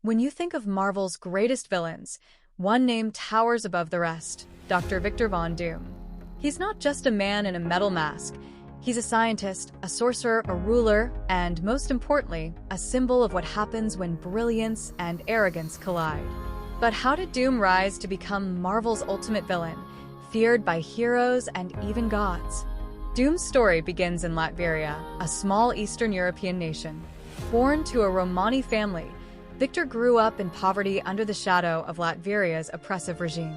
When you think of Marvel's greatest villains, one name towers above the rest: Dr. Victor Von Doom. He's not just a man in a metal mask. He's a scientist, a sorcerer, a ruler, and most importantly, a symbol of what happens when brilliance and arrogance collide. But how did Doom rise to become Marvel's ultimate villain, feared by heroes and even gods? Doom's story begins in Latveria, a small Eastern European nation. Born to a Romani family, Victor grew up in poverty under the shadow of Latveria's oppressive regime.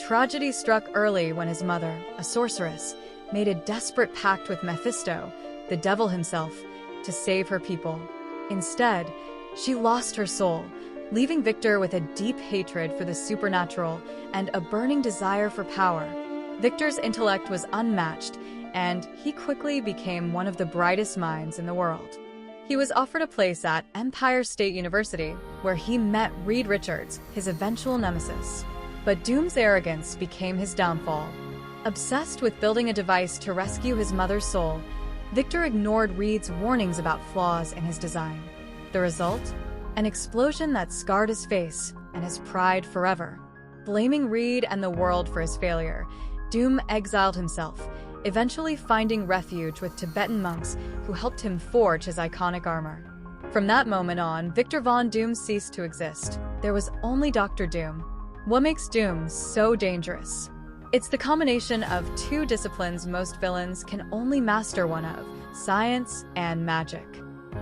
Tragedy struck early when his mother, a sorceress, made a desperate pact with Mephisto, the devil himself, to save her people. Instead, she lost her soul, leaving Victor with a deep hatred for the supernatural and a burning desire for power. Victor's intellect was unmatched, and he quickly became one of the brightest minds in the world. He was offered a place at Empire State University, where he met Reed Richards, his eventual nemesis. But Doom's arrogance became his downfall. Obsessed with building a device to rescue his mother's soul, Victor ignored Reed's warnings about flaws in his design. The result? An explosion that scarred his face and his pride forever. Blaming Reed and the world for his failure, Doom exiled himself, eventually finding refuge with Tibetan monks who helped him forge his iconic armor. From that moment on, Victor Von Doom ceased to exist. There was only Dr. Doom. What makes Doom so dangerous? It's the combination of two disciplines most villains can only master one of: science and magic.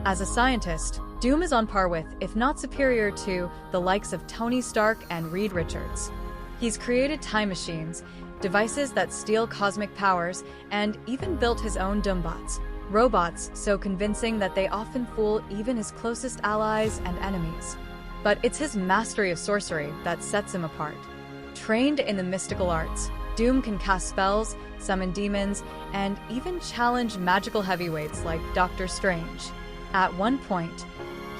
As a scientist, Doom is on par with, if not superior to, the likes of Tony Stark and Reed Richards. He's created time machines, devices that steal cosmic powers, and even built his own Doombots, robots so convincing that they often fool even his closest allies and enemies. But it's his mastery of sorcery that sets him apart. Trained in the mystical arts, Doom can cast spells, summon demons, and even challenge magical heavyweights like Doctor Strange. At one point,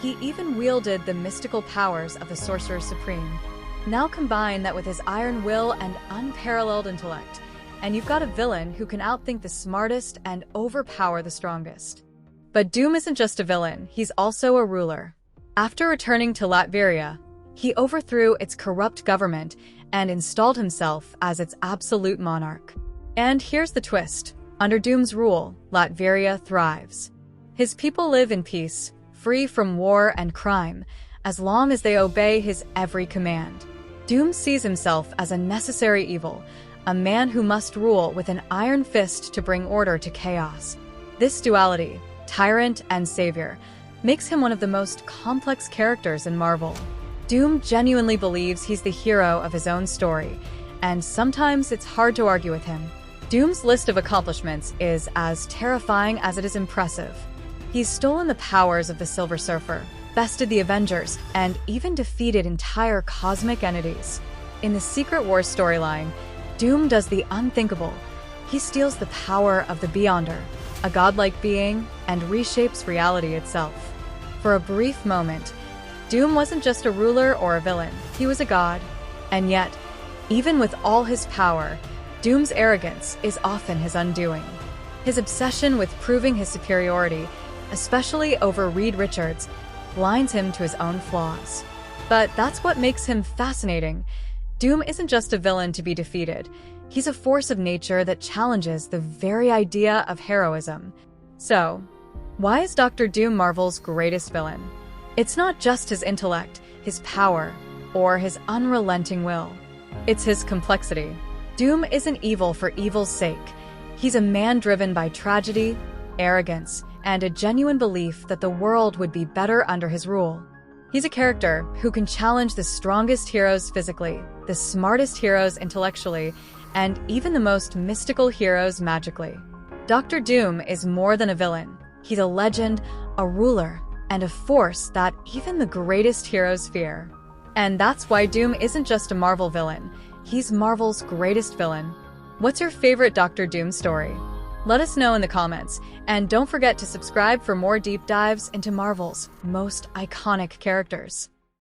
he even wielded the mystical powers of the Sorcerer Supreme. Now combine that with his iron will and unparalleled intellect, and you've got a villain who can outthink the smartest and overpower the strongest. But Doom isn't just a villain, he's also a ruler. After returning to Latveria, he overthrew its corrupt government and installed himself as its absolute monarch. And here's the twist: under Doom's rule, Latveria thrives. His people live in peace, free from war and crime, as long as they obey his every command. Doom sees himself as a necessary evil, a man who must rule with an iron fist to bring order to chaos. This duality, tyrant and savior, makes him one of the most complex characters in Marvel. Doom genuinely believes he's the hero of his own story, and sometimes it's hard to argue with him. Doom's list of accomplishments is as terrifying as it is impressive. He's stolen the powers of the Silver Surfer, bested the Avengers, and even defeated entire cosmic entities. In the Secret Wars storyline, Doom does the unthinkable. He steals the power of the Beyonder, a godlike being, and reshapes reality itself. For a brief moment, Doom wasn't just a ruler or a villain, he was a god. And yet, even with all his power, Doom's arrogance is often his undoing. His obsession with proving his superiority, especially over Reed Richards, blinds him to his own flaws. But that's what makes him fascinating. Doom isn't just a villain to be defeated. He's a force of nature that challenges the very idea of heroism. So, why is Dr. Doom Marvel's greatest villain? It's not just his intellect, his power, or his unrelenting will. It's his complexity. Doom isn't evil for evil's sake. He's a man driven by tragedy, arrogance, and a genuine belief that the world would be better under his rule. He's a character who can challenge the strongest heroes physically, the smartest heroes intellectually, and even the most mystical heroes magically. Dr. Doom is more than a villain. He's a legend, a ruler, and a force that even the greatest heroes fear. And that's why Doom isn't just a Marvel villain. He's Marvel's greatest villain. What's your favorite Dr. Doom story? Let us know in the comments, and don't forget to subscribe for more deep dives into Marvel's most iconic characters.